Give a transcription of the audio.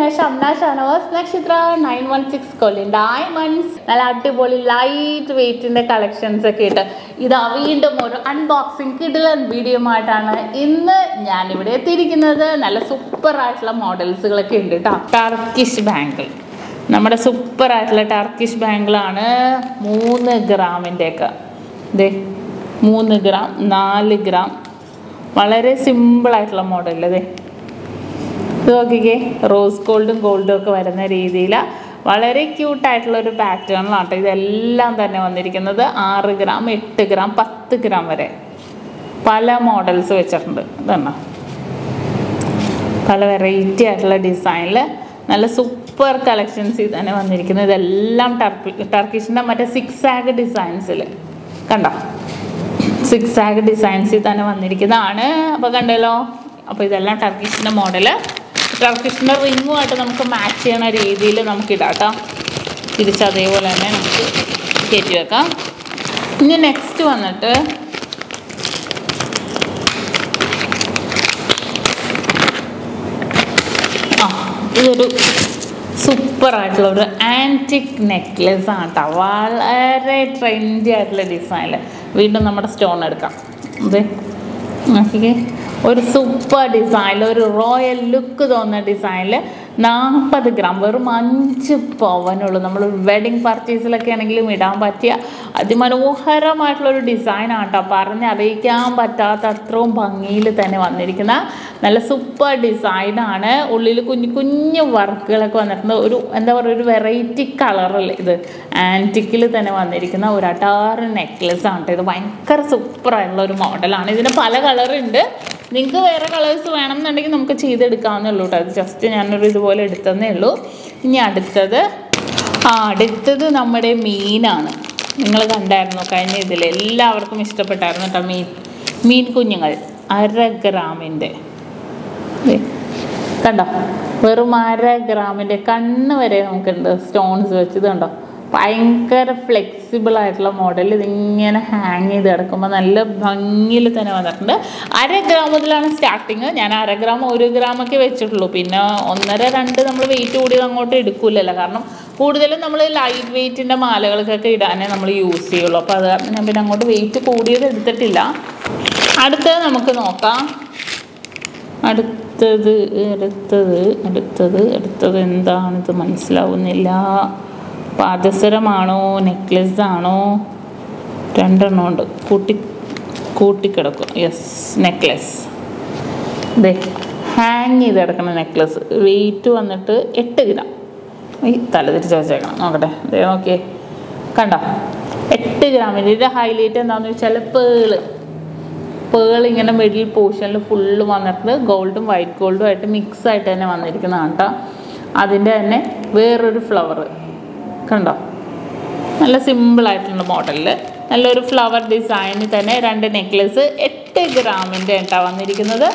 Shamna Channels Nakshathra 916 Colin Diamonds. നല്ല അടിപൊളി light വെയ്റ്റിൻ്റെ collections ഒക്കെ ഇട്ട് ഇതാ വീണ്ടും ഒരു അൺബോക്സിങ് കിടിലൻ വീഡിയോ ആയിട്ടാണ് ഇന്ന് ഞാനിവിടെ എത്തിയിരിക്കുന്നത്. നല്ല സൂപ്പറായിട്ടുള്ള മോഡൽസുകളൊക്കെ ഉണ്ട് കേട്ടോ. ടർക്കിഷ് ബാങ്കിൾ, നമ്മുടെ സൂപ്പറായിട്ടുള്ള ടർക്കിഷ് ബാങ്കിളാണ്. 3 ഗ്രാമിൻ്റെയൊക്കെ ഇതേ 3 ഗ്രാം 4 ഗ്രാം വളരെ സിമ്പിളായിട്ടുള്ള മോഡൽ. അതെ ഇത് നോക്കിക്കേ, റോസ് ഗോൾഡും ഒക്കെ വരുന്ന രീതിയിൽ വളരെ ക്യൂട്ടായിട്ടുള്ളൊരു പാറ്റേണിലാണ് കേട്ടോ ഇതെല്ലാം തന്നെ വന്നിരിക്കുന്നത്. 6 ഗ്രാം 8 ഗ്രാം 10 ഗ്രാം വരെ പല മോഡൽസ് വെച്ചിട്ടുണ്ട്. ഇതാണ് പല വെറൈറ്റി ആയിട്ടുള്ള ഡിസൈനിൽ നല്ല സൂപ്പർ കളക്ഷൻസ് തന്നെ വന്നിരിക്കുന്നത്. ഇതെല്ലാം ടർക്കിഷിൻ്റെ മറ്റേ 6 ആഗ് ഡിസൈൻസിൽ കണ്ടോ, 6 ആഗ് ഡിസൈൻസിൽ തന്നെ വന്നിരിക്കുന്നതാണ്. അപ്പോൾ കണ്ടല്ലോ, അപ്പോൾ ഇതെല്ലാം ടർക്കിഷിൻ്റെ മോഡൽ. ടർക്കിഷിൻ്റെ റിങ്ങുമായിട്ട് നമുക്ക് മാച്ച് ചെയ്യണ രീതിയിൽ നമുക്ക് ഇടാം കേട്ടോ. തിരിച്ചതേപോലെ തന്നെ നമുക്ക് കയറ്റി വെക്കാം. ഇനി നെക്സ്റ്റ് വന്നിട്ട് ഇതൊരു സൂപ്പറായിട്ടുള്ളൊരു ആൻറ്റിക് നെക്ലെസ് ആണ് കേട്ടോ. വളരെ ട്രെൻഡി ആയിട്ടുള്ള ഡിസൈനിൽ വീണ്ടും നമ്മുടെ സ്റ്റോൺ എടുക്കാം. അതെ നോക്കിക്കേ, ഒരു സൂപ്പർ ഡിസൈനിൽ ഒരു റോയൽ ലുക്ക് തോന്നുന്ന ഡിസൈനിൽ 40 ഗ്രാം വെറും 5 പവനുള്ളൂ. നമ്മൾ വെഡിങ് പർച്ചേസിലൊക്കെ ആണെങ്കിലും ഇടാൻ പറ്റിയ അതിമനോഹരമായിട്ടുള്ളൊരു ഡിസൈനാണ് കേട്ടോ. പറഞ്ഞറിയിക്കാൻ പറ്റാത്ത അത്രയും ഭംഗിയിൽ തന്നെ വന്നിരിക്കുന്ന നല്ല സൂപ്പർ ഡിസൈനാണ്. ഉള്ളിൽ കുഞ്ഞു വർക്കുകളൊക്കെ വന്നിട്ടുണ്ട്. ഒരു എന്താ പറയുക, ഒരു വെറൈറ്റി കളറല്ലേ ഇത്. ആൻറ്റിക്കിൽ തന്നെ വന്നിരിക്കുന്ന ഒരു അടാറ് നെക്ലെസ് ആണ് കേട്ടോ. ഇത് ഭയങ്കര സൂപ്പറായിട്ടുള്ള ഒരു മോഡലാണ്. ഇതിന് പല കളറുണ്ട്. നിങ്ങൾക്ക് വേറെ കളേഴ്സ് വേണമെന്നുണ്ടെങ്കിൽ നമുക്ക് ചെയ്തെടുക്കാവുന്നേ ഉള്ളൂ കേട്ടോ. അത് ജസ്റ്റ് ഞാനൊരു ഇതുപോലെ എടുത്തതേ ഉള്ളൂ. ഇനി അടുത്തത് നമ്മുടെ മീനാണ്. നിങ്ങൾ കണ്ടായിരുന്നു കഴിഞ്ഞ ഇതിൽ, എല്ലാവർക്കും ഇഷ്ടപ്പെട്ടായിരുന്നു കേട്ടോ. മീൻ കുഞ്ഞുങ്ങൾ 1/2 ഗ്രാമിൻ്റെ കണ്ടോ, വെറും 1/2 ഗ്രാമിൻ്റെ കണ്ണ് വരെ നമുക്കുണ്ട് സ്റ്റോൺസ് വെച്ച്. ഇത് കണ്ടോ, ഭയങ്കര ഫ്ലെക്സിബിൾ ആയിട്ടുള്ള മോഡൽ. ഇതിങ്ങനെ ഹാങ് ചെയ്ത് കിടക്കുമ്പോൾ നല്ല ഭംഗിയിൽ തന്നെ വന്നിട്ടുണ്ട്. 1/2 ഗ്രാം മുതലാണ് സ്റ്റാർട്ടിങ്. ഞാൻ 1/2 ഗ്രാം 1 ഗ്രാമൊക്കെ വെച്ചിട്ടുള്ളൂ. പിന്നെ 1.5 2 നമ്മൾ വെയിറ്റ് കൂടിയത് അങ്ങോട്ട് എടുക്കില്ലല്ലോ. കാരണം കൂടുതലും നമ്മൾ ലൈറ്റ് വെയ്റ്റിൻ്റെ മാലകൾക്കൊക്കെ ഇടാനേ നമ്മൾ യൂസ് ചെയ്യുള്ളൂ. അപ്പോൾ അത് കാരണം ഞാൻ പിന്നെ അങ്ങോട്ട് വെയിറ്റ് കൂടിയത് എടുത്തിട്ടില്ല. അടുത്തത് നമുക്ക് നോക്കാം. അടുത്തത് എന്താണിത് മനസ്സിലാവുന്നില്ല. പാദസരമാണോ നെക്ലെസ് ആണോ? 2 എണ്ണം ഉണ്ട്, കൂട്ടിക്കിടക്കും. Yes, necklace. ഇതേ ഹാങ് ചെയ്ത് കിടക്കുന്ന നെക്ലെസ്. വെയിറ്റ് വന്നിട്ട് 8 ഗ്രാം. ഈ തല തിരിച്ച് വെച്ചേക്കണം, നോക്കട്ടെ. ഇതേ നോക്കിയേ, കണ്ടോ 8 ഗ്രാമിൻ്റെ. ഇതിൻ്റെ ഹൈലൈറ്റ് എന്താണെന്ന് വെച്ചാൽ പേൾ ഇങ്ങനെ മിഡിൽ പോർഷനിൽ ഫുള്ള് വന്നിട്ട് ഗോൾഡും വൈറ്റ് ഗോൾഡും ആയിട്ട് മിക്സ് ആയിട്ട് തന്നെ വന്നിരിക്കുന്നതാണ് കേട്ടോ. അതിൻ്റെ തന്നെ വേറൊരു ഫ്ലവർ കണ്ടോ, നല്ല സിമ്പിളായിട്ടുള്ള മോഡലിൽ നല്ലൊരു ഫ്ലവർ ഡിസൈനിൽ തന്നെ 2 നെക്ലെസ് 8 ഗ്രാമിൻ്റെ കേട്ടോ വന്നിരിക്കുന്നത്.